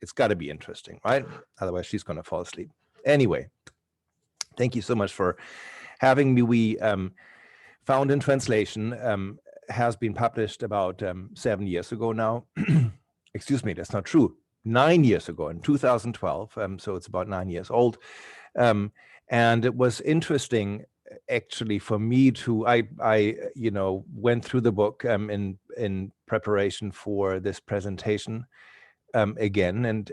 It's got to be interesting, right? Otherwise, she's going to fall asleep. Anyway, thank you so much for having me. We Found in Translation has been published about 7 years ago now. Excuse me, that's not true. 9 years ago in 2012. So it's about 9 years old. And it was interesting, actually, for me to, I went through the book in preparation for this presentation again, and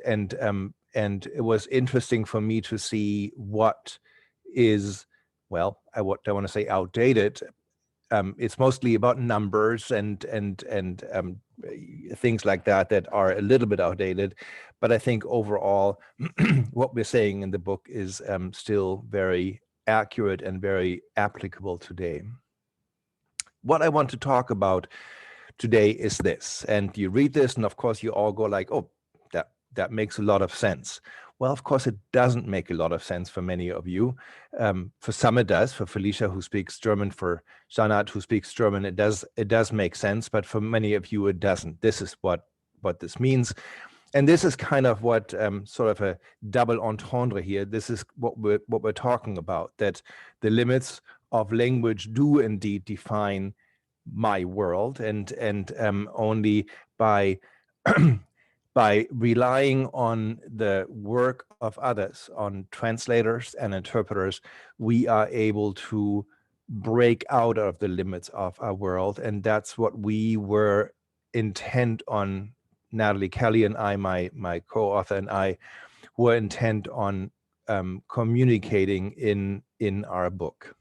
it was interesting for me to see what is, well, I don't want to say outdated. It's mostly about numbers and things like that are a little bit outdated. But I think overall, what we're saying in the book is still very accurate and very applicable today. What I want to talk about today is this, and you read this, and of course you all go like, oh, that makes a lot of sense. Well, of course, it doesn't make a lot of sense for many of you. For some, it does. For Felicia, who speaks German, for Janat, who speaks German, it does make sense. But for many of you, it doesn't. This is what this means, and this is kind of what sort of a double entendre here. This is what we're talking about. That the limits of language do indeed define my world, and only by by relying on the work of others, on translators and interpreters, we are able to break out of the limits of our world. And that's what we were intent on, Natalie Kelly and I, my co-author and I, were intent on communicating in our book.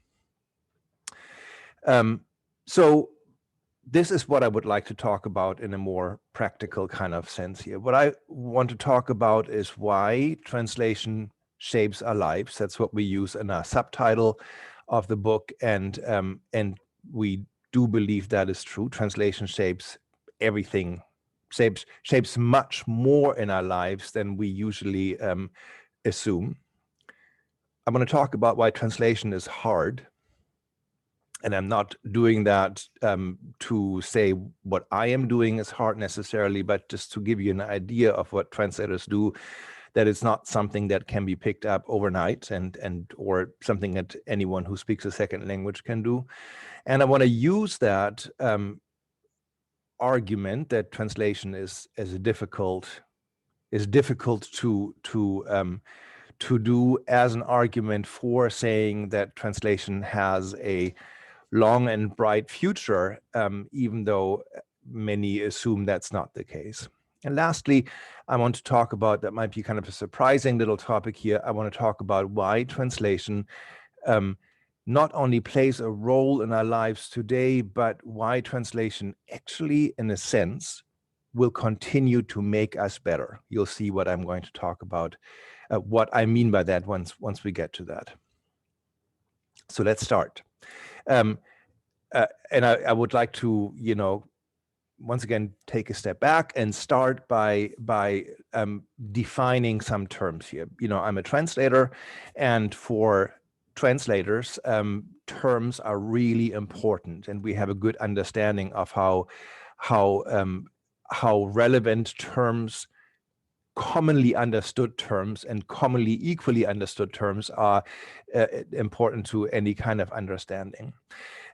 So this is what I would like to talk about in a more practical kind of sense here. What I want to talk about is why translation shapes our lives. That's what we use in our subtitle of the book, and we do believe that is true. Translation shapes everything, shapes much more in our lives than we usually assume. I'm going to talk about why translation is hard. And I'm not doing that to say what I am doing is hard necessarily, but just to give you an idea of what translators do, that it's not something that can be picked up overnight or something that anyone who speaks a second language can do. And I want to use that argument that translation is difficult to do as an argument for saying that translation has a long and bright future, even though many assume that's not the case. And lastly, I want to talk about, that might be kind of a surprising little topic here, I want to talk about why translation not only plays a role in our lives today, but why translation actually, in a sense, will continue to make us better. You'll see what I'm going to talk about, what I mean by that once we get to that. So let's start. And I would like to, once again, take a step back and start by defining some terms here. I'm a translator, and for translators, terms are really important, and we have a good understanding of how relevant terms, commonly understood terms, and commonly equally understood terms are important to any kind of understanding.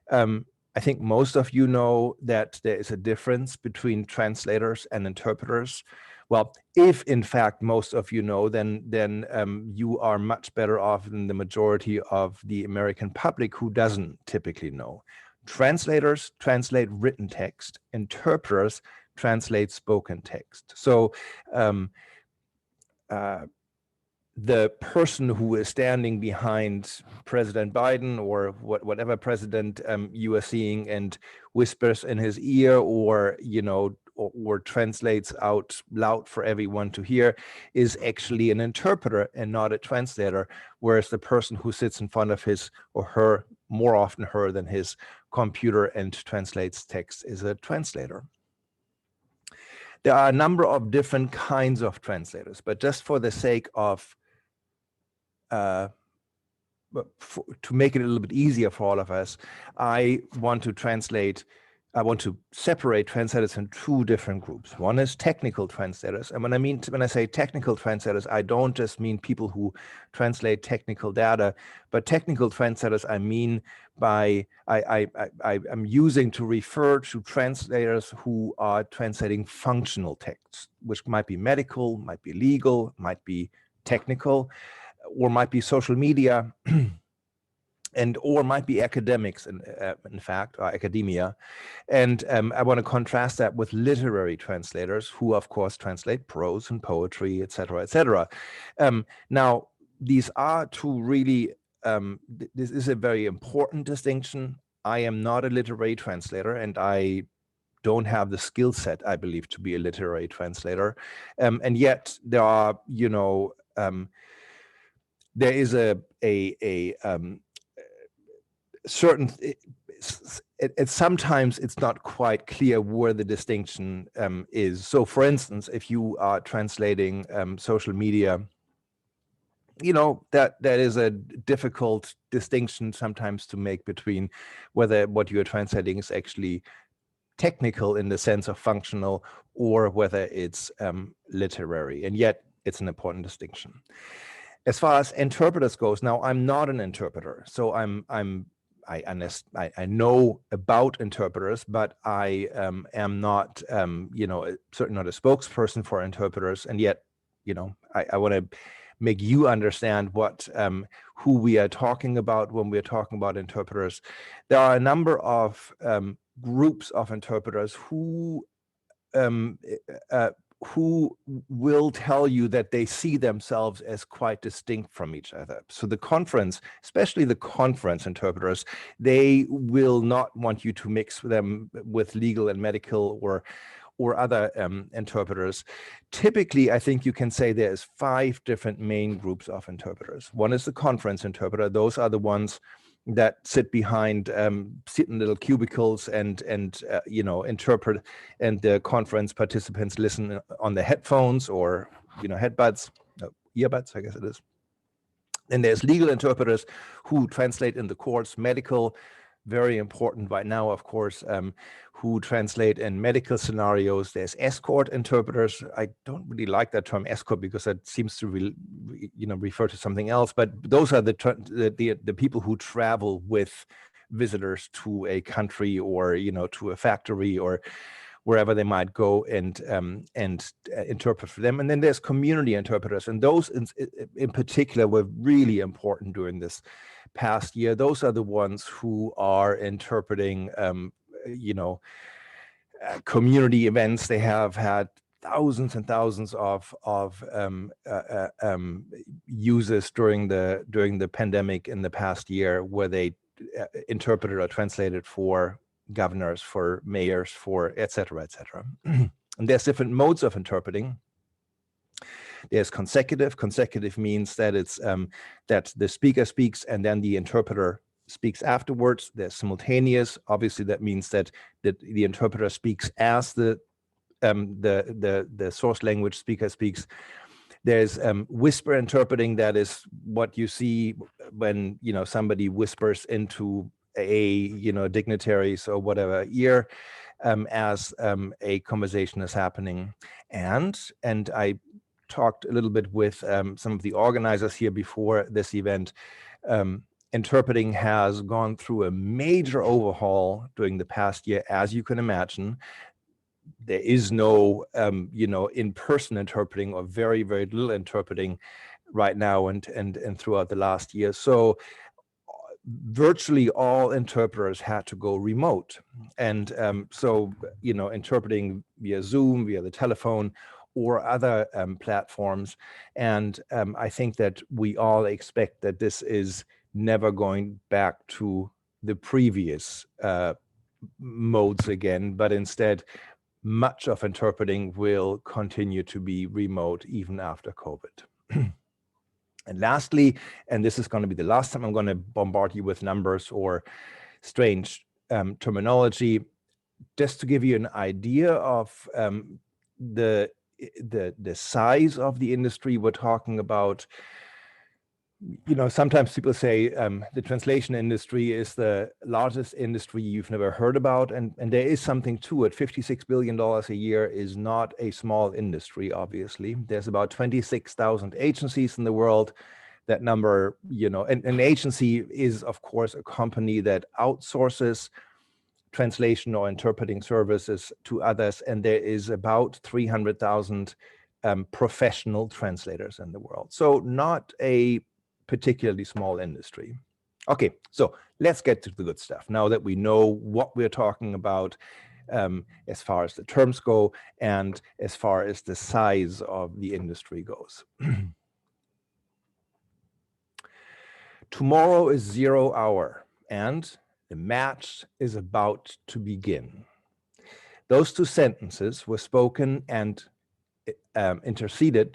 I think most of you know that there is a difference between translators and interpreters. Well, if in fact most of you know, then you are much better off than the majority of the American public who doesn't typically know. Translators translate written text, interpreters translate spoken text. So the person who is standing behind President Biden or whatever president you are seeing and whispers in his ear, or or translates out loud for everyone to hear, is actually an interpreter and not a translator, whereas the person who sits in front of his or her, more often her than his, computer and translates text is a translator. There are a number of different kinds of translators, but just for the sake of to make it a little bit easier for all of us, I want to translate I want to separate translators in two different groups. One is technical translators. And when I say technical translators, I don't just mean people who translate technical data, but technical translators I mean by, I'm using to refer to translators who are translating functional texts, which might be medical, might be legal, might be technical, or might be social media, or might be academics, in fact, or academia. And I want to contrast that with literary translators who, of course, translate prose and poetry, et cetera, et cetera. Now, these are two really, this is a very important distinction. I am not a literary translator, and I don't have the skill set, I believe, to be a literary translator. And yet there are, there is a certain, sometimes it's not quite clear where the distinction is. So for instance, if you are translating social media, that is a difficult distinction sometimes to make between whether what you're translating is actually technical in the sense of functional or whether it's literary. And yet it's an important distinction. As far as interpreters goes, now I'm not an interpreter, so I know about interpreters, but I am not, certainly not a spokesperson for interpreters. And yet, I want to make you understand who we are talking about when we're talking about interpreters. There are a number of groups of interpreters who will tell you that they see themselves as quite distinct from each other. So the conference, especially the conference interpreters, they will not want you to mix them with legal and medical or other interpreters. Typically, I think you can say there's 5 different main groups of interpreters. One is the conference interpreter. Those are the ones that sit behind, sit in little cubicles and interpret, and the conference participants listen on the headphones or, earbuds, I guess it is. And there's legal interpreters who translate in the courts, medical, very important right now, of course, who translate in medical scenarios. There's escort interpreters. I don't really like that term escort because that seems to refer to something else. But those are the people who travel with visitors to a country or to a factory or wherever they might go and interpret for them. And then there's community interpreters, and those in particular were really important during this past year. Those are the ones who are interpreting, community events. They have had thousands and thousands of users during the pandemic in the past year, where they interpreted or translated for governors, for mayors, for et cetera, et cetera. And there's different modes of interpreting. There's consecutive. Consecutive means that it's that the speaker speaks and then the interpreter speaks afterwards. There's simultaneous. Obviously, that means that the interpreter speaks as the source language speaker speaks. There's whisper interpreting. That is what you see when somebody whispers into a dignitaries or whatever ear as a conversation is happening. And I talked a little bit with some of the organizers here before this event. Interpreting has gone through a major overhaul during the past year, as you can imagine. There is no, in-person interpreting, or very, very little interpreting right now and throughout the last year. So virtually all interpreters had to go remote. And so, interpreting via Zoom, via the telephone, or other platforms. And I think that we all expect that this is never going back to the previous modes again, but instead, much of interpreting will continue to be remote even after COVID. And lastly, and this is going to be the last time I'm going to bombard you with numbers or strange terminology, just to give you an idea of the size of the industry we're talking about. sometimes people say the translation industry is the largest industry you've never heard about, and there is something to it. $56 billion a year is not a small industry, obviously. There's about 26,000 agencies in the world. That number, and an agency is, of course, a company that outsources translation or interpreting services to others, and there is about 300,000 professional translators in the world. So not a particularly small industry. Okay, so let's get to the good stuff. Now that we know what we're talking about as far as the terms go and as far as the size of the industry goes. Tomorrow is 0 hour, and the match is about to begin. Those two sentences were spoken and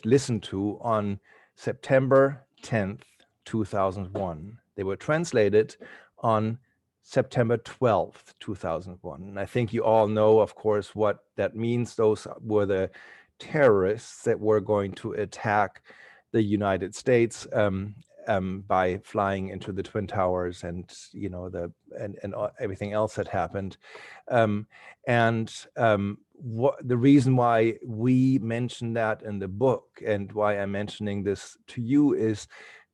listened to on September 10th, 2001. They were translated on September 12th, 2001. And I think you all know, of course, what that means. Those were the terrorists that were going to attack the United States by flying into the Twin Towers and everything else that happened. The reason why we mention that in the book and why I'm mentioning this to you is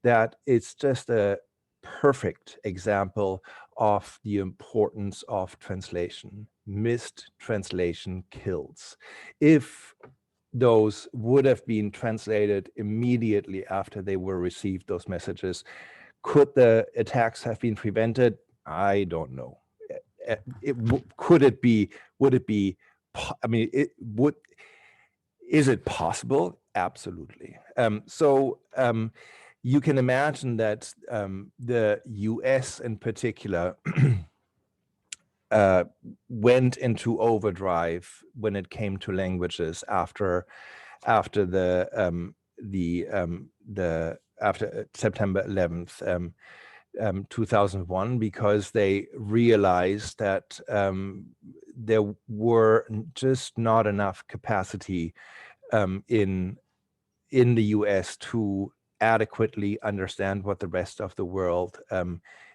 that it's just a perfect example of the importance of translation. Missed translation kills. If those would have been translated immediately after they were received, those messages, could the attacks have been prevented? I don't know. Would it be, I mean, is it possible? Absolutely. You can imagine that the US in particular went into overdrive when it came to languages after September 11th, 2001, because they realized that there were just not enough capacity in the US to adequately understand what the rest of the world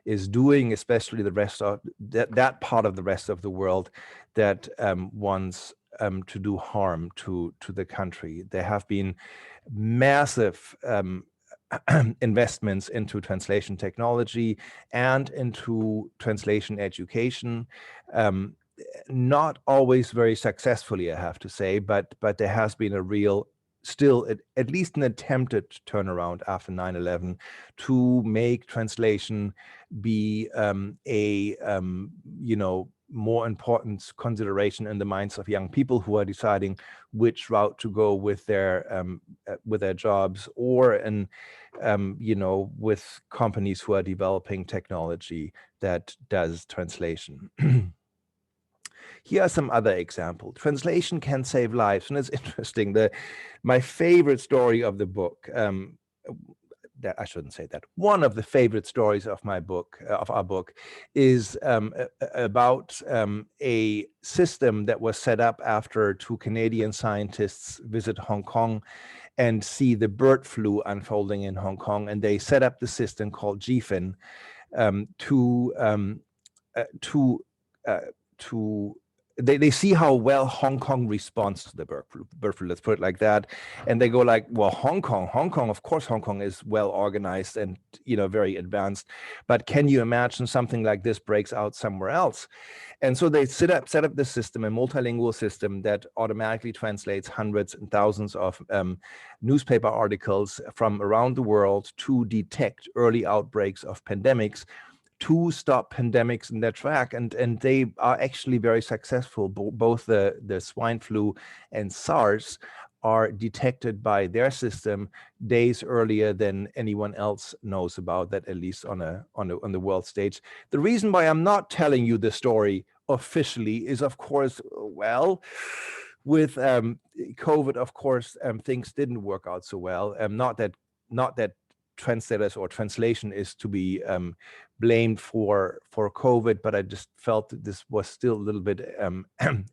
is doing, especially the rest of that part of the rest of the world that wants to do harm to the country. There have been massive investments into translation technology and into translation education. Not always very successfully, I have to say, but there has been a real, still at least an attempted turnaround after 9/11 to make translation be more important consideration in the minds of young people who are deciding which route to go with their jobs, or with companies who are developing technology that does translation. Here are some other examples. Translation can save lives, and it's interesting. My favorite story of the book, that I shouldn't say that. One of the favorite stories of my book, of our book, is about a system that was set up after two Canadian scientists visit Hong Kong and see the bird flu unfolding in Hong Kong, and they set up the system called GFIN they see how well Hong Kong responds to the bird flu, let's put it like that. And they go like, well, Hong Kong, of course, Hong Kong is well organized and, very advanced. But can you imagine something like this breaks out somewhere else? And so they set up this system, a multilingual system that automatically translates hundreds and thousands of newspaper articles from around the world to detect early outbreaks of pandemics, to stop pandemics in their track, and they are actually very successful. Both the swine flu and SARS are detected by their system days earlier than anyone else knows about that, at least on the world stage. The reason why I'm not telling you the story officially is, of course, well, with COVID, of course, things didn't work out so well. Not that translators or translation is to be blamed for COVID, but I just felt that this was still a little bit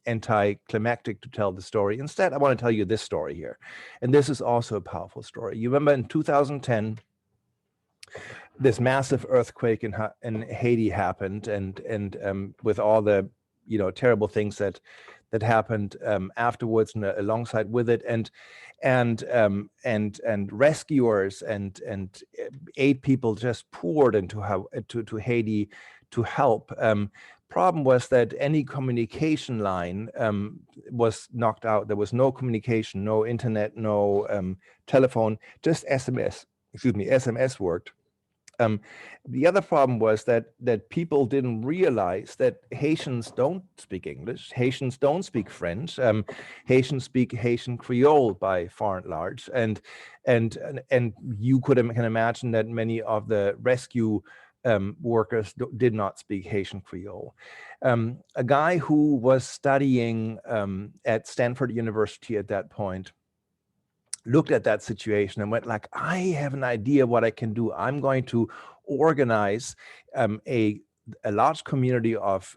anticlimactic to tell the story. Instead, I want to tell you this story here. And this is also a powerful story. You remember in 2010, this massive earthquake in Haiti happened, and with all the terrible things that happened afterwards and alongside with it, and rescuers and aid people just poured to Haiti to help. Problem was that any communication line was knocked out. There was no communication, no internet, no telephone, just SMS. SMS worked. The other problem was that people didn't realize that Haitians don't speak English, Haitians don't speak French, Haitians speak Haitian Creole by far and large, and you can imagine that many of the rescue workers did not speak Haitian Creole. A guy who was studying at Stanford University at that point looked at that situation and went like, I have an idea what I can do. I'm going to organize a large community of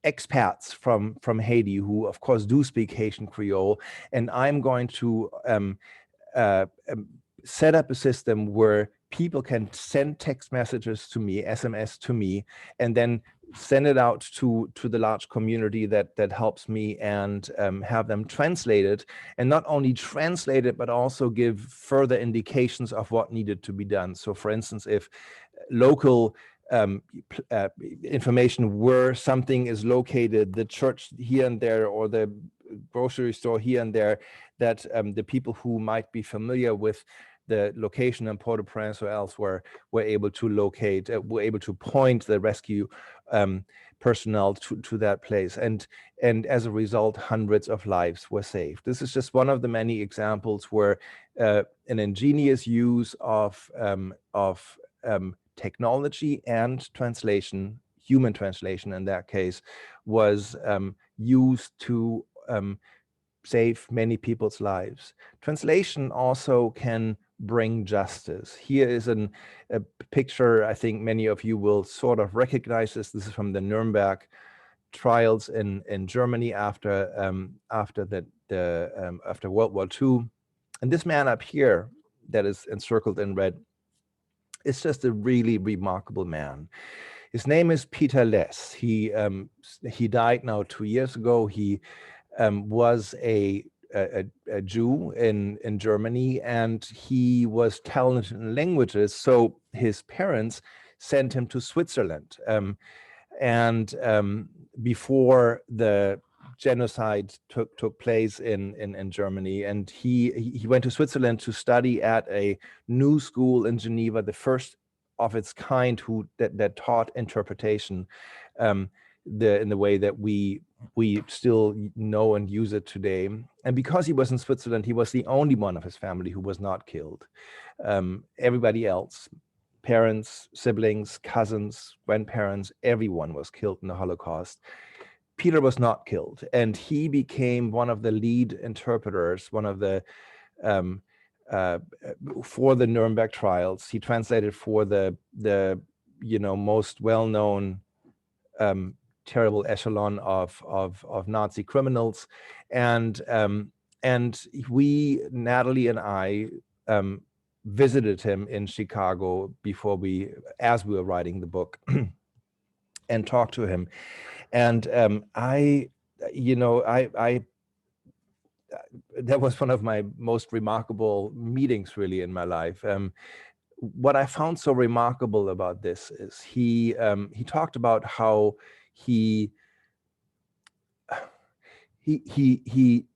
expats from Haiti who, of course, do speak Haitian Creole, and I'm going to set up a system where people can send text messages to me, SMS to me, and then send it out to the large community that helps me, and have them translated, and not only translate it, but also give further indications of what needed to be done. So for instance, if local information where something is located, the church here and there, or the grocery store here and there, that the people who might be familiar with the location in Port-au-Prince or elsewhere were able to locate, were able to point the rescue personnel to that place. And as a result, hundreds of lives were saved. This is just one of the many examples where an ingenious use of technology and translation, human translation in that case, was used to save many people's lives. Translation also can bring justice. Here is a picture I think many of you will sort of recognize this. This is from the Nuremberg trials in Germany after World War II. And this man up here that is encircled in red is just a really remarkable man. His name is Peter Less. He died now 2 years ago. He was a Jew in Germany, and he was talented in languages. So his parents sent him to Switzerland. Before the genocide took place in Germany, and he went to Switzerland to study at a new school in Geneva, the first of its kind that taught interpretation in the way that we still know and use it today. And because he was in Switzerland, he was the only one of his family who was not killed. Everybody else, parents, siblings, cousins, grandparents, everyone was killed in the Holocaust. Peter was not killed, and he became one of the lead interpreters, one of the for the Nuremberg trials. He translated for the most well-known terrible echelon of Nazi criminals, and we, Natalie and I, visited him in Chicago as we were writing the book, and talked to him. And that was one of my most remarkable meetings really in my life. What I found so remarkable about this is he talked about how he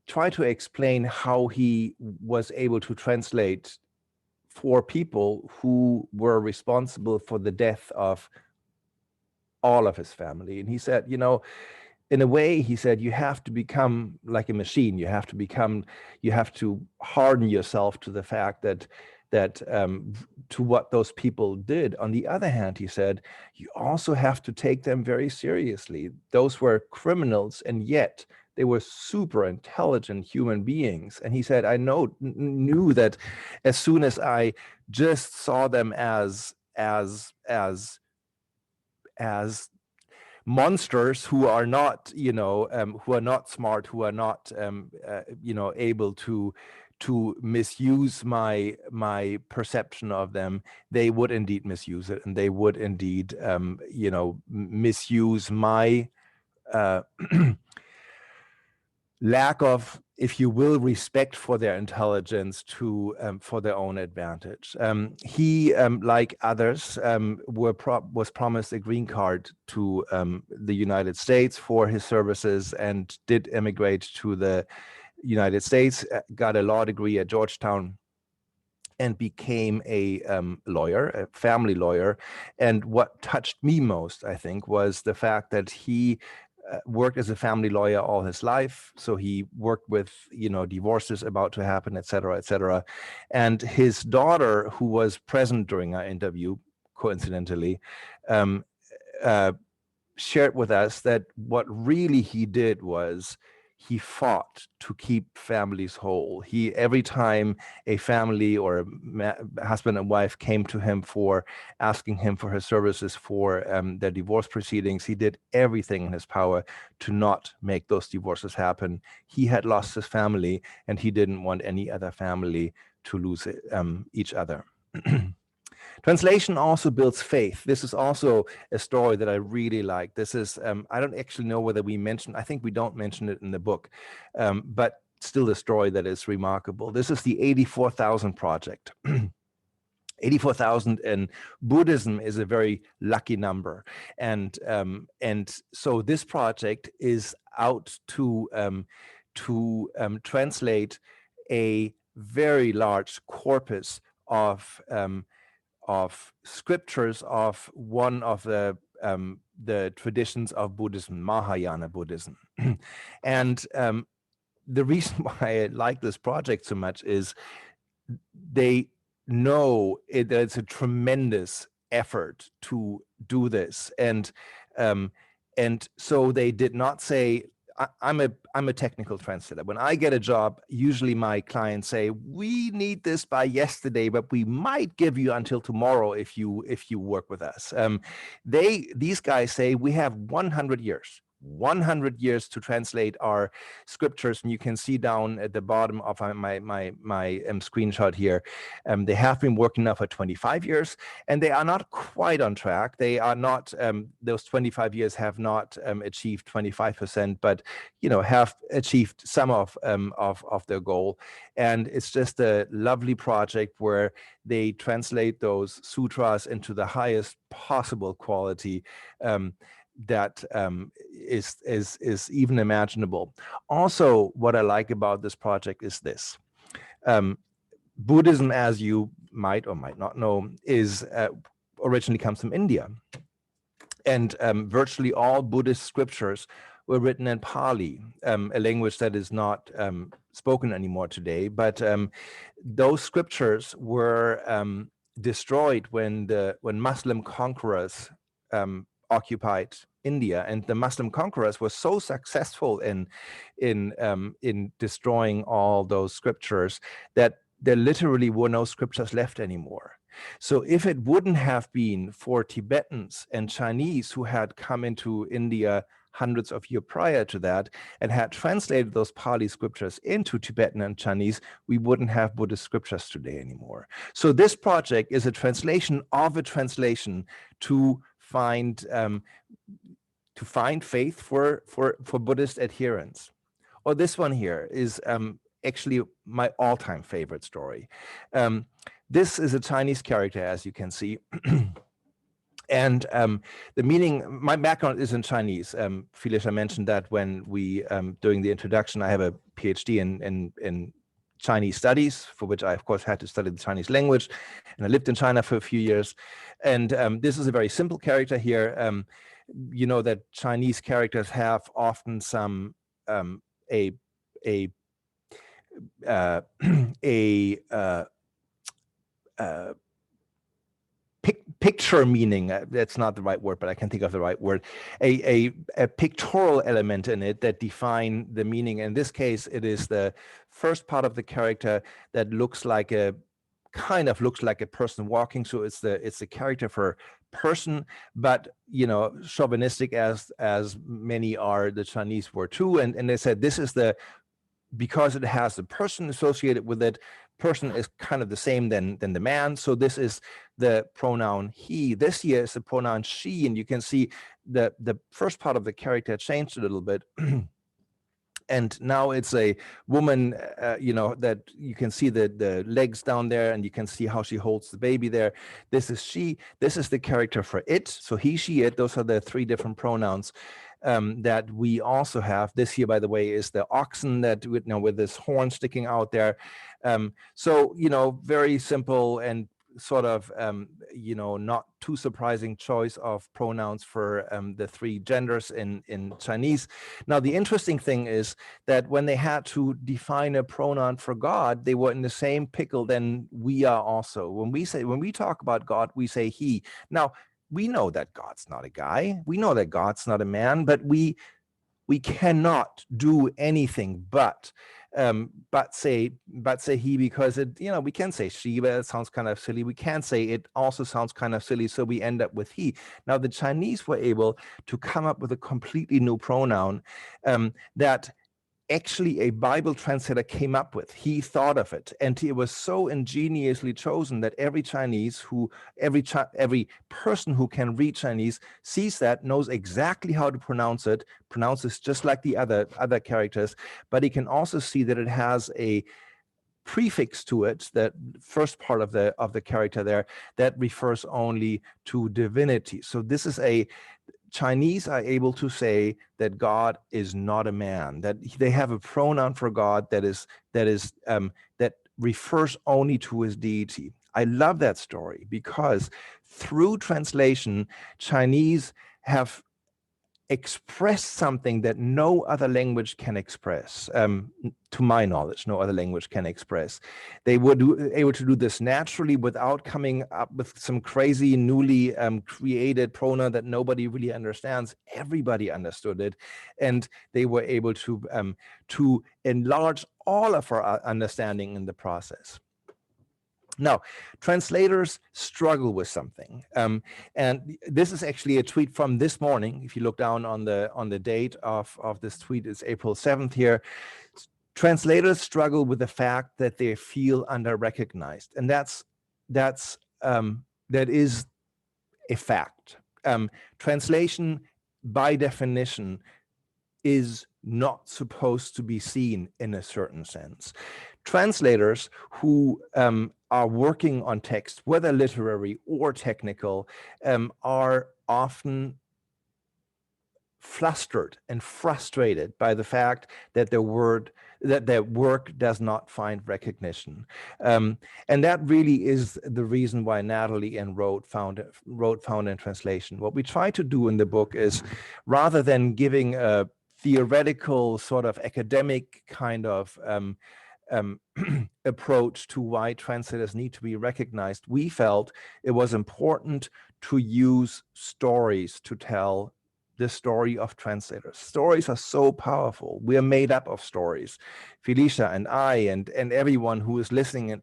tried to explain how he was able to translate for people who were responsible for the death of all of his family. And he said, in a way, he said, you have to become like a machine. You have to harden yourself to the fact that to what those people did. On the other hand, he said, you also have to take them very seriously. Those were criminals, and yet they were super intelligent human beings. And he said, I knew that as soon as I just saw them as monsters who are not, who are not smart, who are not, able to to misuse my perception of them, they would indeed misuse it, and they would indeed, misuse my lack of, if you will, respect for their intelligence to for their own advantage. He, like others, was promised a green card to the United States for his services and did immigrate to the United States, got a law degree at Georgetown, and became a lawyer, a family lawyer. And what touched me most, I think, was the fact that he worked as a family lawyer all his life. So he worked with, divorces about to happen, et cetera, et cetera. And his daughter, who was present during our interview, coincidentally, shared with us that what really he did was he fought to keep families whole. Every time a family or a husband and wife came to him for asking him for his services for their divorce proceedings, he did everything in his power to not make those divorces happen. He had lost his family, and he didn't want any other family to lose each other. Translation also builds faith. This is also a story that I really like. This is, I don't actually know whether we mentioned, I think we don't mention it in the book, but still a story that is remarkable. This is the 84,000 project. 84,000 in Buddhism is a very lucky number. And so this project is out to translate a very large corpus of scriptures of one of the traditions of Buddhism, Mahayana Buddhism. And the reason why I like this project so much is they know that it's a tremendous effort to do this. And so they did not say, I'm a technical translator. When I get a job, usually my clients say, we need this by yesterday, but we might give you until tomorrow if you work with us. These guys say we have 100 years. 100 years to translate our scriptures, and you can see down at the bottom of my screenshot here, they have been working now for 25 years, and they are not quite on track. They are not, those 25 years have not achieved 25%, but have achieved some of their goal. And it's just a lovely project where they translate those sutras into the highest possible quality that is even imaginable. Also, what I like about this project is this. Buddhism, as you might or might not know, is originally comes from India. And virtually all Buddhist scriptures were written in Pali, a language that is not spoken anymore today. But those scriptures were destroyed when Muslim conquerors occupied India, and the Muslim conquerors were so successful in destroying all those scriptures that there literally were no scriptures left anymore. So if it wouldn't have been for Tibetans and Chinese who had come into India hundreds of years prior to that and had translated those Pali scriptures into Tibetan and Chinese, we wouldn't have Buddhist scriptures today anymore. So this project is a translation of a translation to find faith for Buddhist adherents. Or this one here is actually my all-time favorite story. This is a Chinese character, as you can see. And the meaning, my background is in Chinese. Felicia mentioned that when we, during the introduction, I have a Ph.D. in Chinese studies, for which I, of course, had to study the Chinese language. And I lived in China for a few years. And this is a very simple character here. You know that Chinese characters have often some picture meaning. That's not the right word, but I can think of the right word. A pictorial element in it that define the meaning. In this case, it is the first part of the character that kind of looks like a person walking. So it's the character for person, but chauvinistic as many are, the Chinese were too. And they said this is the because it has the person associated with it, person is kind of the same than the man. So this is the pronoun he. This here is the pronoun she, and you can see the first part of the character changed a little bit. And now it's a woman, that you can see the legs down there, and you can see how she holds the baby there. This is she. This is the character for it. So he, she, it. Those are the three different pronouns that we also have. This here, by the way, is the oxen that with this horn sticking out there. So very simple and sort of not too surprising choice of pronouns for the three genders in Chinese. Now the interesting thing is that when they had to define a pronoun for God, they were in the same pickle than we are also. When we talk about God, we say he. Now we know that God's not a guy, we know that God's not a man, but we cannot do anything but say he, because it, we can say she, but it sounds kind of silly. We can't say it, also sounds kind of silly, so we end up with he. Now the Chinese were able to come up with a completely new pronoun that actually a Bible translator came up with. He thought of it, and it was so ingeniously chosen that every person who can read Chinese sees that, knows exactly how to pronounce it, pronounces just like the other characters, but he can also see that it has a prefix to it, that first part of the character there, that refers only to divinity. So this is Chinese are able to say that God is not a man, that they have a pronoun for God that refers only to his deity. I love that story because through translation, Chinese have expressed something that no other language can express. To my knowledge, no other language can express. They were able to do this naturally without coming up with some crazy newly created pronoun that nobody really understands. Everybody understood it, and they were able to enlarge all of our understanding in the process. Now, translators struggle with something, and this is actually a tweet from this morning. If you look down on the date of this tweet, it's April 7th here. Translators struggle with the fact that they feel under-recognized, and that is a fact. Translation, by definition, is not supposed to be seen in a certain sense. Translators who are working on text, whether literary or technical, are often flustered and frustrated by the fact that their work does not find recognition. And that really is the reason why Natalie and wrote Found in Translation. What we try to do in the book is, rather than giving a theoretical sort of academic kind of approach to why translators need to be recognized, we felt it was important to use stories to tell the story of translators. Stories are so powerful. We are made up of stories. Felicia and I and everyone who is listening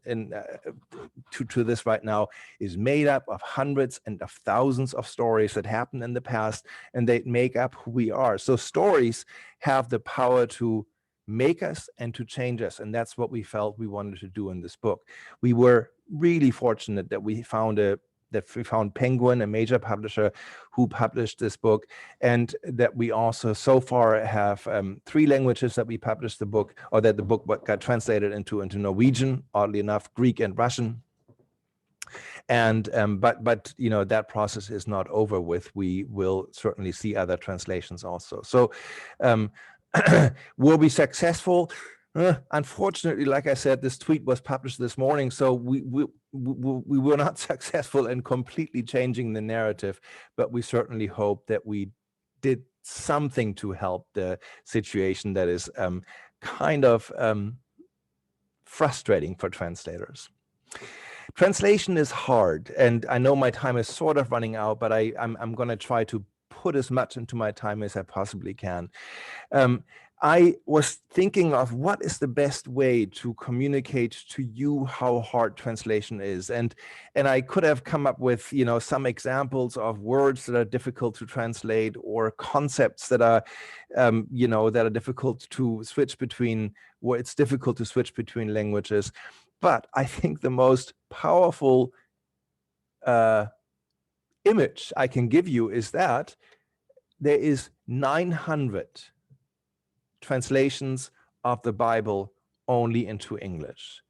to this right now is made up of hundreds and of thousands of stories that happened in the past, and they make up who we are. So stories have the power to make us and to change us, and that's what we felt we wanted to do in this book. We were really fortunate that we found Penguin, a major publisher, who published this book, and that we also so far have 3 languages that we published the book, or that the book got translated into Norwegian, oddly enough, Greek and Russian. And but that process is not over with. We will certainly see other translations also. So will be successful. Unfortunately, like I said, this tweet was published this morning, so we were not successful in completely changing the narrative, but we certainly hope that we did something to help the situation that is kind of frustrating for translators. Translation is hard, and I know my time is sort of running out, but I'm going to try to put as much into my time as I possibly can. I was thinking of what is the best way to communicate to you how hard translation is. And I could have come up with, you know, some examples of words that are difficult to translate, or concepts that are, you know, that are difficult to switch between, where it's difficult to switch between languages. But I think the most powerful image I can give you is that there is 900 translations of the Bible only into English.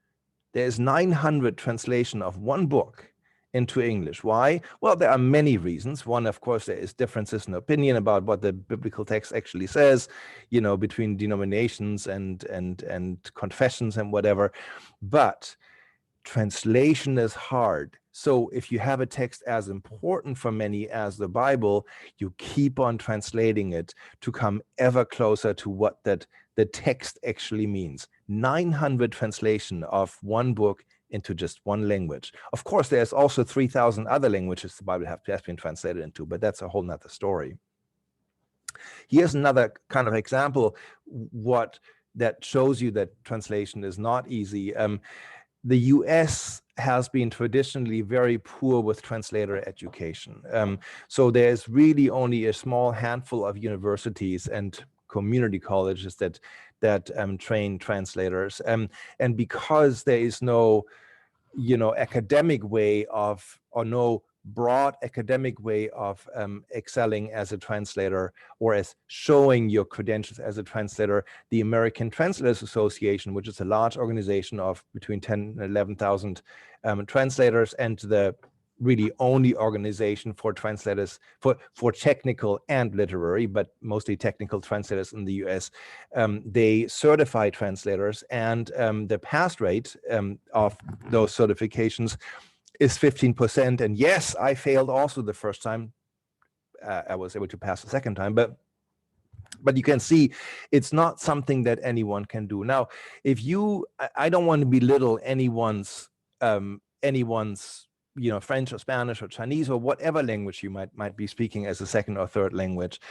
There's 900 translation of one book into English. Why? Well, there are many reasons. One, of course, there is differences in opinion about what the biblical text actually says, you know, between denominations and confessions and whatever. But translation is hard. So if you have a text as important for many as the Bible, you keep on translating it to come ever closer to what that the text actually means. 900 translation of one book into just one language. Of course, there's also 3,000 other languages the Bible has been translated into, but that's a whole nother story. Here's another kind of example what that shows you that translation is not easy. The US has been traditionally very poor with translator education. So there's really only a small handful of universities and community colleges that train translators. And because there is no, you know, academic way of, or no broad academic way of excelling as a translator, or as showing your credentials as a translator, the American Translators Association, which is a large organization of between 10 and 11,000 translators, and the really only organization for translators, for technical and literary, but mostly technical translators in the US. They certify translators, and the pass rate of those certifications is 15%. And yes, I failed also the first time. I was able to pass the second time, but you can see it's not something that anyone can do. Now, if you, I don't want to belittle anyone's, you know, French or Spanish or Chinese or whatever language you might be speaking as a second or third language.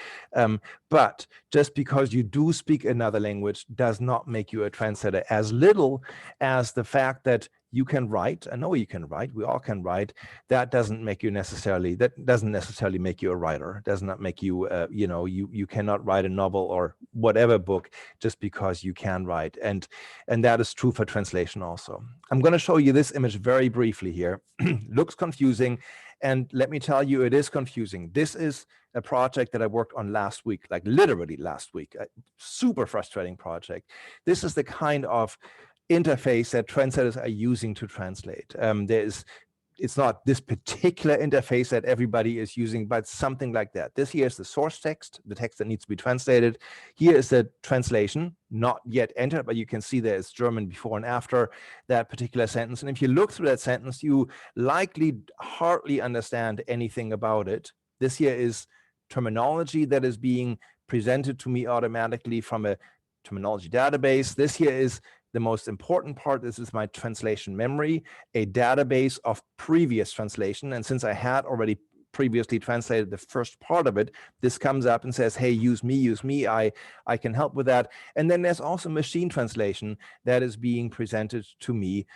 But just because you do speak another language does not make you a translator, as little as the fact that you can write. I know you can write, we all can write. That doesn't make you necessarily, that doesn't necessarily make you a writer. Does not make you, you know, you cannot write a novel or whatever book just because you can write. And that is true for translation also. I'm going to show you this image very briefly here. Looks confusing. And let me tell you, it is confusing. This is a project that I worked on last week, like literally last week, a super frustrating project. This is the kind of interface that translators are using to translate. It's not this particular interface that everybody is using, but something like that. This here is the source text, the text that needs to be translated. Here is the translation, not yet entered, but you can see there is German before and after that particular sentence. And if you look through that sentence, you likely hardly understand anything about it. This here is terminology that is being presented to me automatically from a terminology database. This here is the most important part. This is my translation memory, a database of previous translation. And since I had already previously translated the first part of it, this comes up and says, hey, use me, I can help with that. And then there's also machine translation that is being presented to me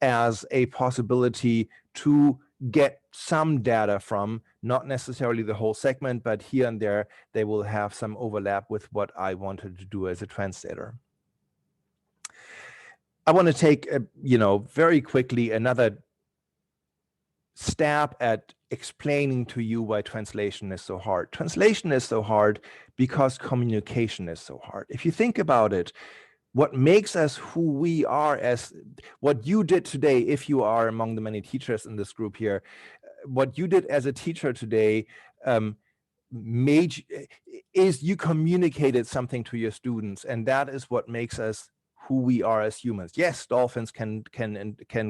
as a possibility to get some data from, not necessarily the whole segment, but here and there, they will have some overlap with what I wanted to do as a translator. I want to take, you know, very quickly another stab at explaining to you why translation is so hard. Translation is so hard because communication is so hard. If you think about it, what makes us who we are, as what you did today, if you are among the many teachers in this group here, what you did as a teacher today is you communicated something to your students, and that is what makes us who we are as humans. Yes, dolphins can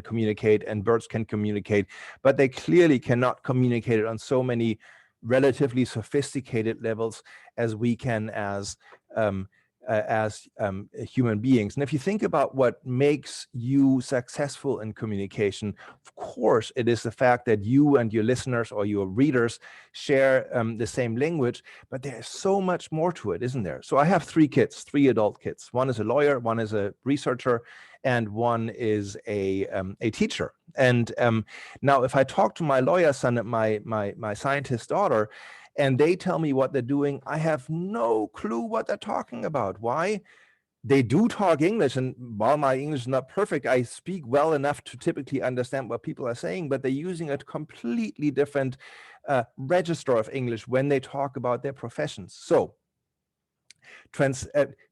communicate and birds can communicate, but they clearly cannot communicate it on so many relatively sophisticated levels as we can as as human beings. And if you think about what makes you successful in communication, of course, it is the fact that you and your listeners or your readers share the same language, but there's so much more to it, isn't there? So I have 3 kids, 3 adult kids. One is a lawyer, one is a researcher, and one is a teacher. And now, if I talk to my lawyer son and my scientist daughter, and they tell me what they're doing, I have no clue what they're talking about. Why? They do talk English, and while my English is not perfect, I speak well enough to typically understand what people are saying, but they're using a completely different register of English when they talk about their professions. So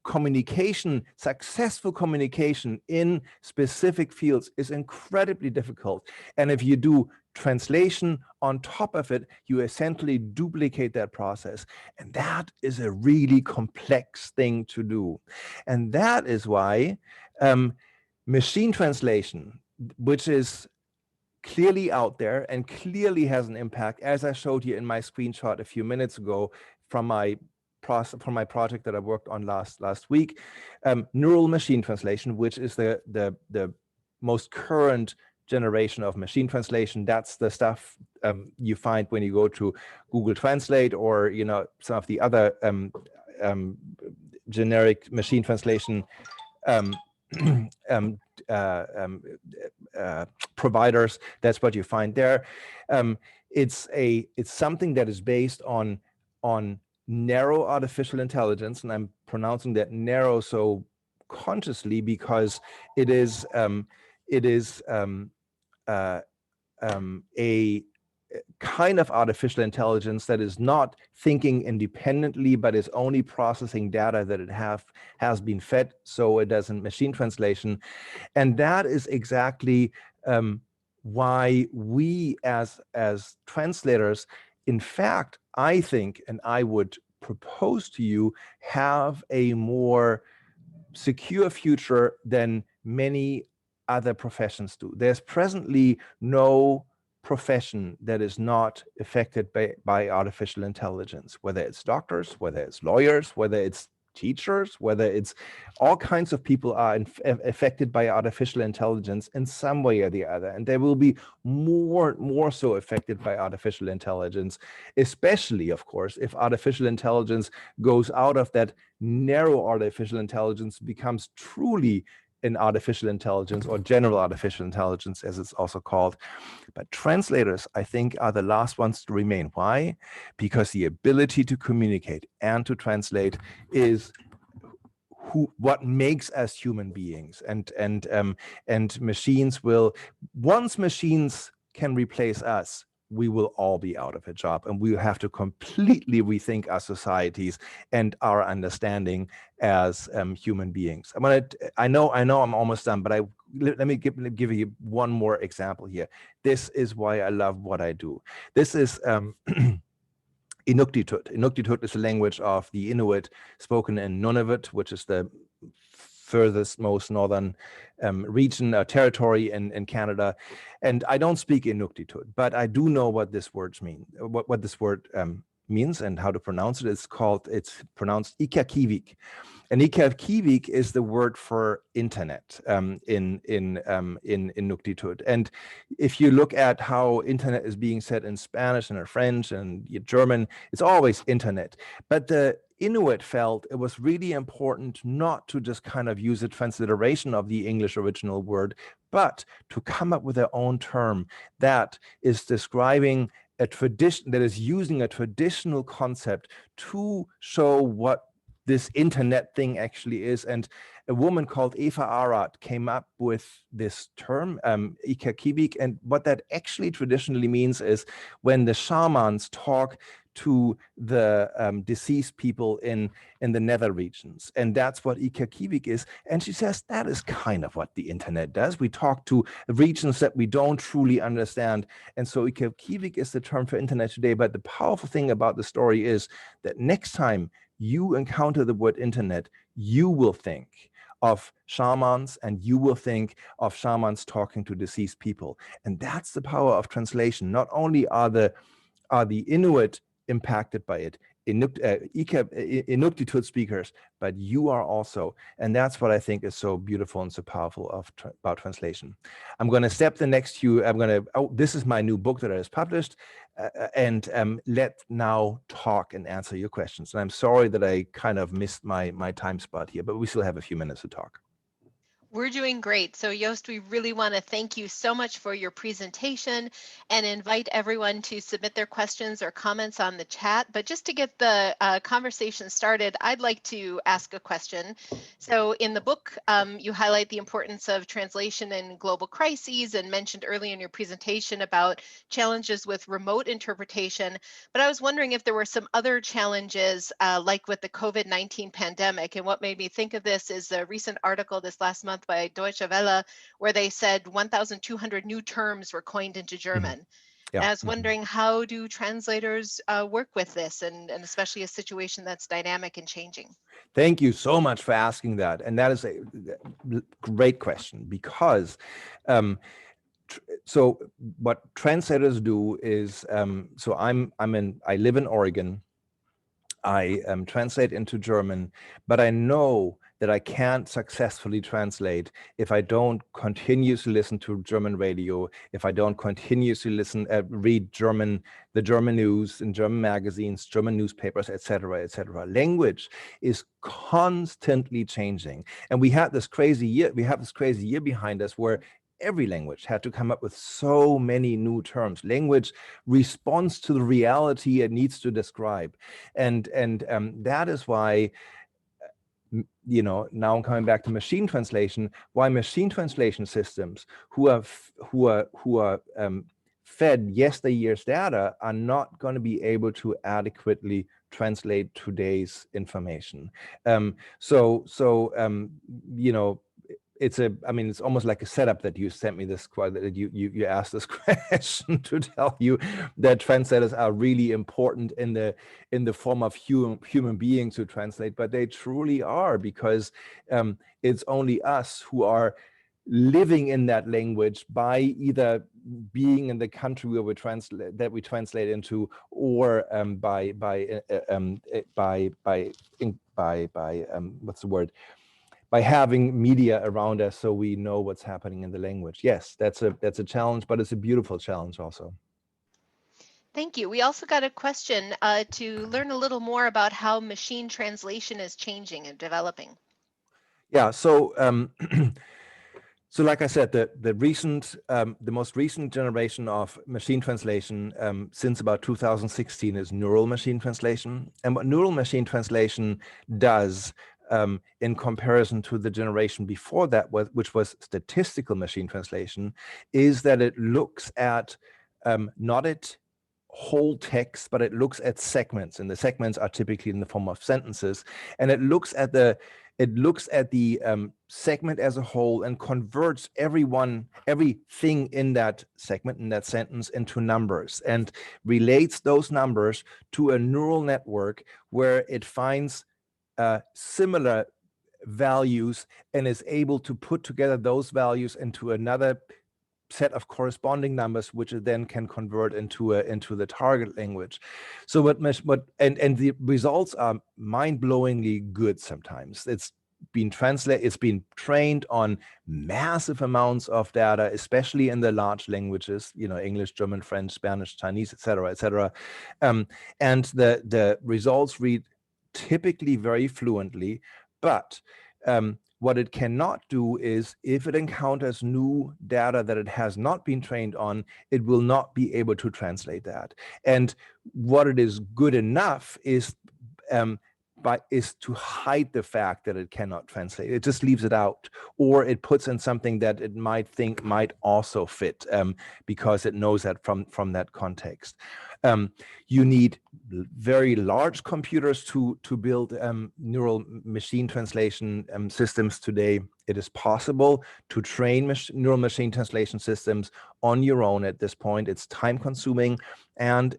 communication, successful communication in specific fields is incredibly difficult. And if you do translation on top of it, you essentially duplicate that process. And that is a really complex thing to do. And that is why machine translation, which is clearly out there and clearly has an impact, as I showed you in my screenshot a few minutes ago from my project that I worked on last week, neural machine translation, which is the most current generation of machine translation. That's the stuff you find when you go to Google Translate, or some of the other generic machine translation providers. That's what you find there. It's something that is based on narrow artificial intelligence, and I'm pronouncing that narrow so consciously because it is a kind of artificial intelligence that is not thinking independently, but is only processing data that it has been fed, so it does in machine translation. And that is exactly why we as translators, in fact, I think, and I would propose to you, have a more secure future than many other professions do. There's presently no profession that is not affected by artificial intelligence, whether it's doctors, whether it's lawyers, whether it's teachers, whether it's all kinds of people are affected by artificial intelligence in some way or the other. And they will be more so affected by artificial intelligence, especially, of course, if artificial intelligence goes out of that narrow artificial intelligence, becomes truly an artificial intelligence, or general artificial intelligence, as it's also called. But translators, I think, are the last ones to remain. Why? Because the ability to communicate and to translate is what makes us human beings. And machines will, once machines can replace us, we will all be out of a job, and we will have to completely rethink our societies and our understanding as human beings. I know I'm almost done, but let me give you one more example here. This is why I love what I do. This is Inuktitut. Inuktitut is a language of the Inuit spoken in Nunavut, which is the furthest most northern region or territory in Canada. And I don't speak Inuktitut, but I do know what this word means and how to pronounce it. It's pronounced Ikakivik. And Ikakivik is the word for internet in Inuktitut. And if you look at how internet is being said in Spanish and in French and German, it's always internet. But the Inuit felt it was really important not to just kind of use a transliteration of the English original word, but to come up with their own term that is describing a tradition, that is using a traditional concept to show what this internet thing actually is. And a woman called Eva Arad came up with this term, Ikakivik, and what that actually traditionally means is when the shamans talk to the deceased people in the nether regions. And that's what Ikakivik is. And she says that is kind of what the internet does. We talk to regions that we don't truly understand. And so Ikakivik is the term for internet today. But the powerful thing about the story is that next time you encounter the word internet, you will think of shamans, and you will think of shamans talking to deceased people. And that's the power of translation. Not only are the Inuit impacted by it, Inuktitut speakers, but you are also. And that's what I think is so beautiful and so powerful about translation. I'm going to step the next few. This is my new book that I just published, and let now talk and answer your questions. And I'm sorry that I kind of missed my time spot here, but we still have a few minutes to talk. We're doing great. So Jost, we really want to thank you so much for your presentation and invite everyone to submit their questions or comments on the chat. But just to get the conversation started, I'd like to ask a question. So in the book, you highlight the importance of translation in global crises and mentioned early in your presentation about challenges with remote interpretation. But I was wondering if there were some other challenges like with the COVID-19 pandemic. And what made me think of this is a recent article this last month by Deutsche Welle, where they said 1,200 new terms were coined into German. Yeah. And I was wondering, how do translators work with this, and especially a situation that's dynamic and changing? Thank you so much for asking that. And that is a great question, because so what translators do is, so I live in Oregon. I translate into German, but I know that I can't successfully translate if I don't continuously listen to German radio, if I don't continuously read the German news in German magazines, German newspapers, etc., etc. Language is constantly changing, and we have this crazy year behind us where every language had to come up with so many new terms. Language responds to the reality it needs to describe, and that is why, now I'm coming back to machine translation. Why machine translation systems who are fed yesteryear's data are not going to be able to adequately translate today's information. It's almost like a setup that you sent me this, that you asked this question to tell you that translators are really important in the form of human beings who translate, but they truly are, because it's only us who are living in that language by either being in the country where we translate into, or by what's the word? By having media around us, so we know what's happening in the language. Yes, that's a challenge, but it's a beautiful challenge also. Thank you. We also got a question to learn a little more about how machine translation is changing and developing. Yeah, so so like I said, the most recent generation of machine translation since about 2016 is neural machine translation. And what neural machine translation does, in comparison to the generation before that, which was statistical machine translation, is that it looks at not at whole text, but it looks at segments, and the segments are typically in the form of sentences, and it looks at the segment as a whole and converts everything in that segment, in that sentence, into numbers, and relates those numbers to a neural network where it finds similar values and is able to put together those values into another set of corresponding numbers, which it then can convert into the target language. So the results are mind-blowingly good. Sometimes it's been trained on massive amounts of data, especially in the large languages, English, German, French, Spanish, Chinese, etc., etc. And the results read typically very fluently, but what it cannot do is, if it encounters new data that it has not been trained on, it will not be able to translate that. And what it is good enough is to hide the fact that it cannot translate. It just leaves it out, or it puts in something that it might think might also fit, because it knows that from that context. You need very large computers to build neural machine translation systems today. It is possible to train neural machine translation systems on your own at this point. It's time consuming, and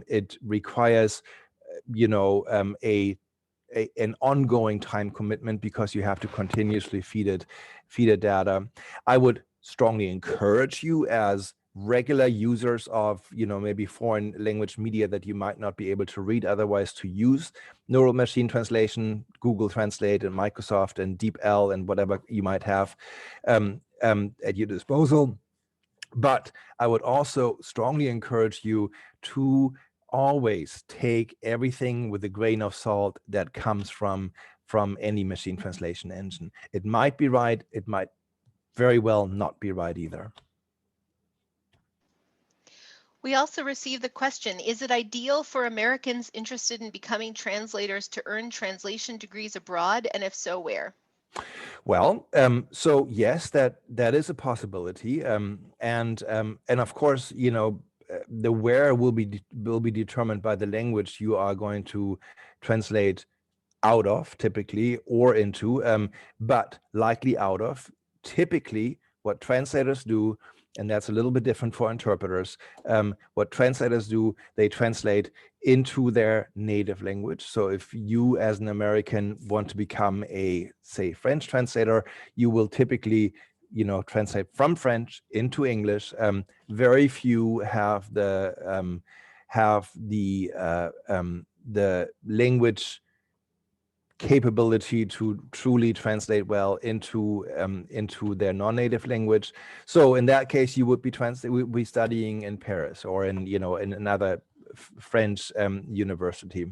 it requires an ongoing time commitment, because you have to continuously feed it data. I would strongly encourage you, as regular users of, maybe foreign language media that you might not be able to read otherwise, to use neural machine translation, Google Translate and Microsoft and DeepL and whatever you might have at your disposal. But I would also strongly encourage you to always take everything with a grain of salt that comes from any machine translation engine. It might be right, it might very well not be right either. We also received the question, is it ideal for Americans interested in becoming translators to earn translation degrees abroad? And if so, where? Well, so yes, that is a possibility, and of course, the where will be determined by the language you are going to translate out of, typically, or into, but likely out of. Typically, what translators do, and that's a little bit different for interpreters, what translators do, they translate into their native language. So if you as an American want to become a, say, French translator, you will typically translate from French into English. Very few have the language capability to truly translate well into their non-native language. So in that case, you would be studying in Paris or in another French university.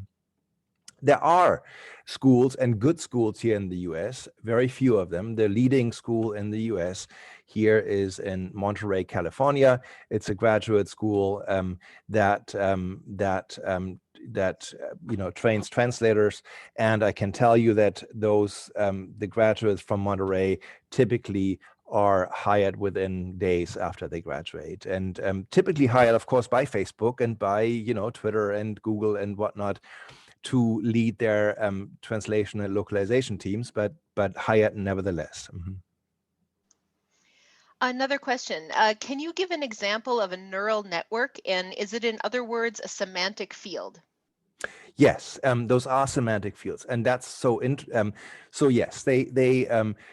There are schools, and good schools here in the US, very few of them. The leading school in the US here is in Monterey, California. It's a graduate school that trains translators. And I can tell you that those the graduates from Monterey typically are hired within days after they graduate, and typically hired, of course, by Facebook and by Twitter and Google and whatnot, to lead their translation and localization teams, but hired nevertheless. Mm-hmm. Another question, can you give an example of a neural network, and is it, in other words, a semantic field? Yes, those are semantic fields, and that's so. So yes, the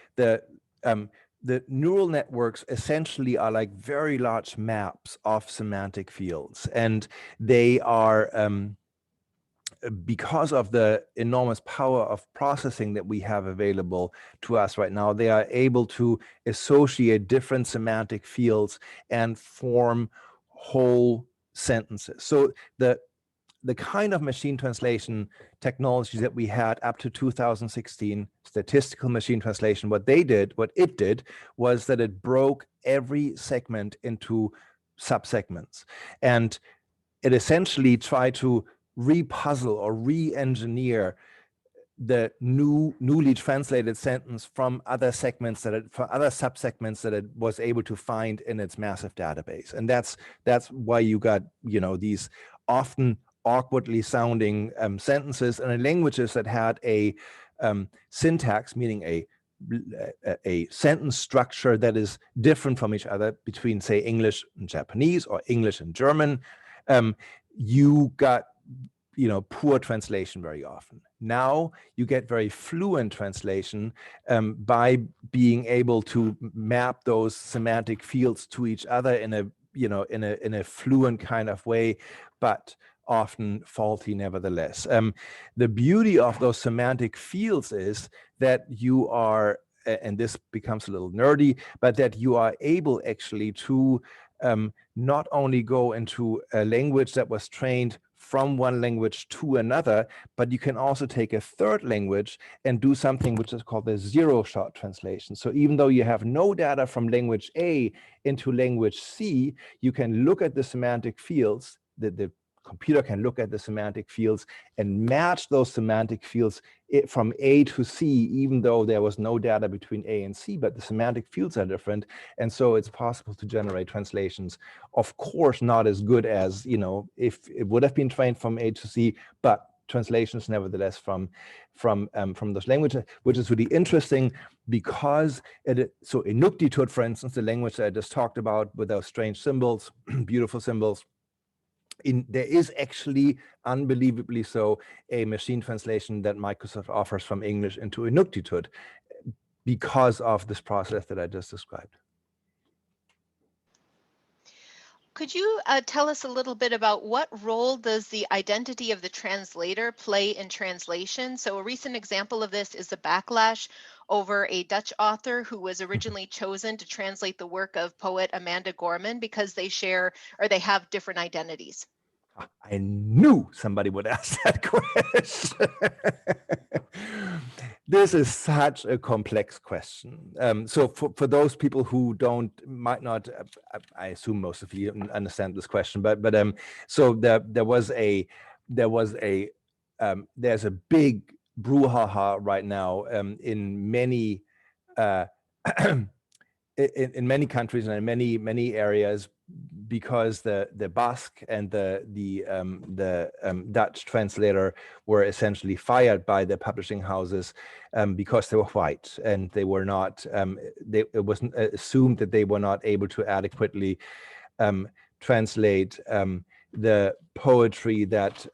neural networks essentially are like very large maps of semantic fields, and they are. Because of the enormous power of processing that we have available to us right now, they are able to associate different semantic fields and form whole sentences. So the kind of machine translation technology that we had up to 2016, statistical machine translation, what it did was that it broke every segment into subsegments. And it essentially tried to repuzzle or re-engineer the newly translated sentence from other segments from other subsegments that it was able to find in its massive database. And that's why you got these often awkwardly sounding sentences, and in languages that had a syntax, meaning a sentence structure that is different from each other between, say, English and Japanese or English and German. You got poor translation very often. Now you get very fluent translation by being able to map those semantic fields to each other in a fluent kind of way, but often faulty nevertheless. The beauty of those semantic fields is that you are, and this becomes a little nerdy, but that you are able actually to not only go into a language that was trained from one language to another, but you can also take a third language and do something which is called the zero-shot translation. So even though you have no data from language A into language C, you can look at the semantic fields, the computer can look at the semantic fields and match those semantic fields from A to C, even though there was no data between A and C, but the semantic fields are different. And so it's possible to generate translations, of course, not as good as, if it would have been trained from A to C, but translations nevertheless from those languages, which is really interesting because so Inuktitut, for instance, the language that I just talked about with those strange symbols, beautiful symbols, there is actually, unbelievably so, a machine translation that Microsoft offers from English into Inuktitut because of this process that I just described. Could you tell us a little bit about what role does the identity of the translator play in translation? So a recent example of this is the backlash over a Dutch author who was originally chosen to translate the work of poet Amanda Gorman because they share or they have different identities. I knew somebody would ask that question. This is such a complex question. So for those people who might not, I assume most of you understand this question, but so there's a big brouhaha right now in many in many countries and in many areas, because the Basque and the Dutch translator were essentially fired by the publishing houses because they were white, and they were not. It was assumed that they were not able to adequately translate the poetry that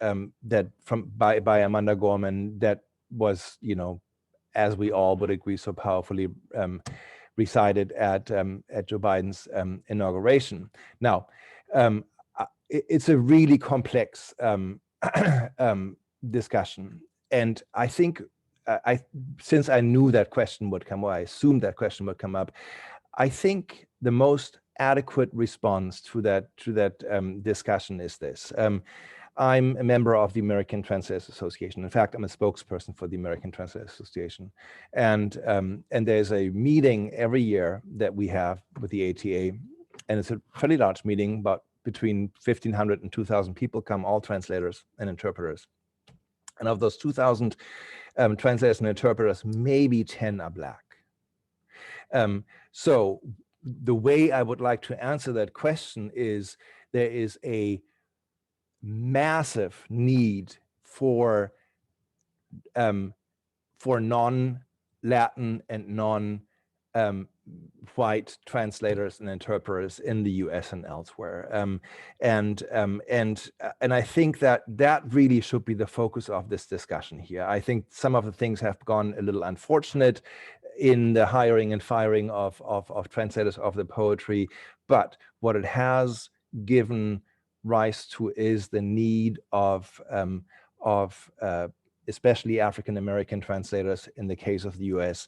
by Amanda Gorman, that was, as we all would agree, so powerfully recited at Joe Biden's inauguration. Now, it's a really complex discussion, and I think since I knew that question would come, or I assumed that question would come up, I think the most adequate response to that discussion is this. I'm a member of the American Translators Association. In fact, I'm a spokesperson for the American Translators Association. And there's a meeting every year that we have with the ATA. And it's a fairly large meeting, but between 1,500 and 2,000 people come, all translators and interpreters. And of those 2,000 translators and interpreters, maybe 10 are Black. So the way I would like to answer that question is, there is a massive need for non-Latin and non-white translators and interpreters in the U.S. and elsewhere, and I think that really should be the focus of this discussion here. I think some of the things have gone a little unfortunate in the hiring and firing of translators of the poetry, but what it has given rise to is the need of especially African-American translators in the case of the US,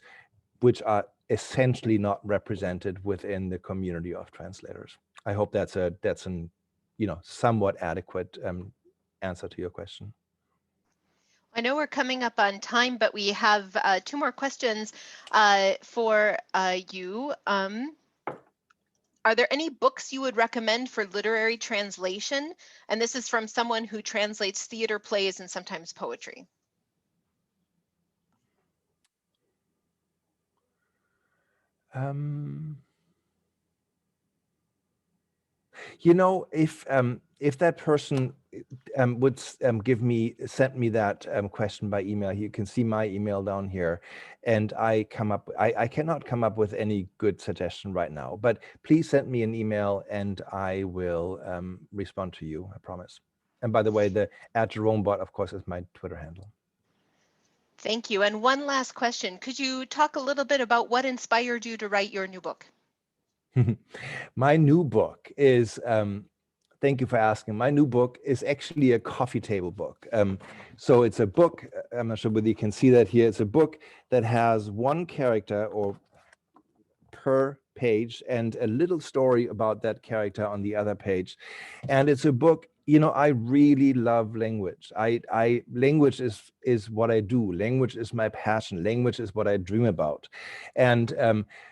which are essentially not represented within the community of translators. I hope that's an somewhat adequate answer to your question. I know we're coming up on time, but we have 2 more questions for you. Are there any books you would recommend for literary translation? And this is from someone who translates theater plays and sometimes poetry. If that person would send me that question by email, you can see my email down here, and I cannot come up with any good suggestion right now, but please send me an email and I will respond to you, I promise. And by the way, the @JeromeBot, of course, is my Twitter handle. Thank you. And one last question. Could you talk a little bit about what inspired you to write your new book? My new book is, thank you for asking. My new book is actually a coffee table book. So it's a book, I'm not sure whether you can see that here. It's a book that has one character or per page and a little story about that character on the other page. And it's a book, I really love language. Language is what I do. Language is my passion. Language is what I dream about. And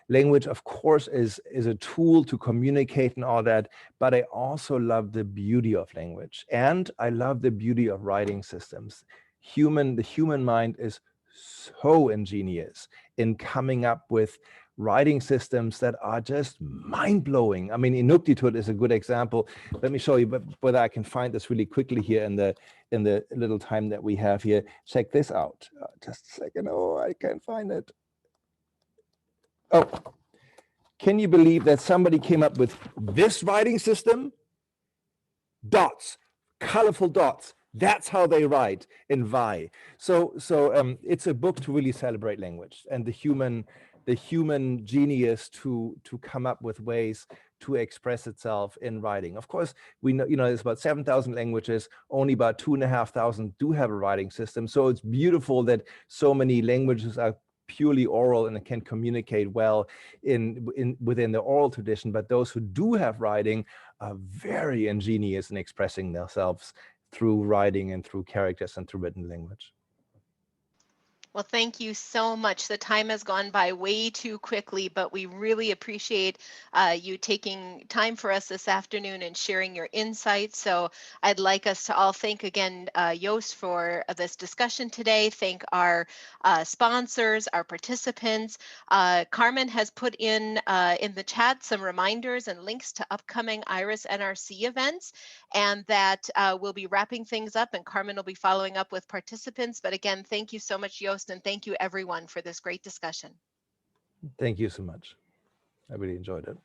language, of course, is a tool to communicate and all that, but I also love the beauty of language. And I love the beauty of writing systems. The human mind is so ingenious in coming up with writing systems that are just mind-blowing. I mean, Inuktitut is a good example. Let me show you whether I can find this really quickly here in the little time that we have here. Check this out. Just a second. Oh, I can't find it. Oh, can you believe that somebody came up with this writing system? Dots, colorful dots. That's how they write in Vi. So it's a book to really celebrate language and the human genius to come up with ways to express itself in writing. Of course, we know, there's about 7,000 languages, only about 2,500 do have a writing system. So it's beautiful that so many languages are purely oral and can communicate well within the oral tradition. But those who do have writing are very ingenious in expressing themselves through writing and through characters and through written language. Well, thank you so much. The time has gone by way too quickly, but we really appreciate you taking time for us this afternoon and sharing your insights. So I'd like us to all thank again, Jost, for this discussion today. Thank our sponsors, our participants. Carmen has put in the chat some reminders and links to upcoming IRIS NRC events, and that we'll be wrapping things up, and Carmen will be following up with participants. But again, thank you so much, Jost, and thank you everyone for this great discussion. Thank you so much. I really enjoyed it.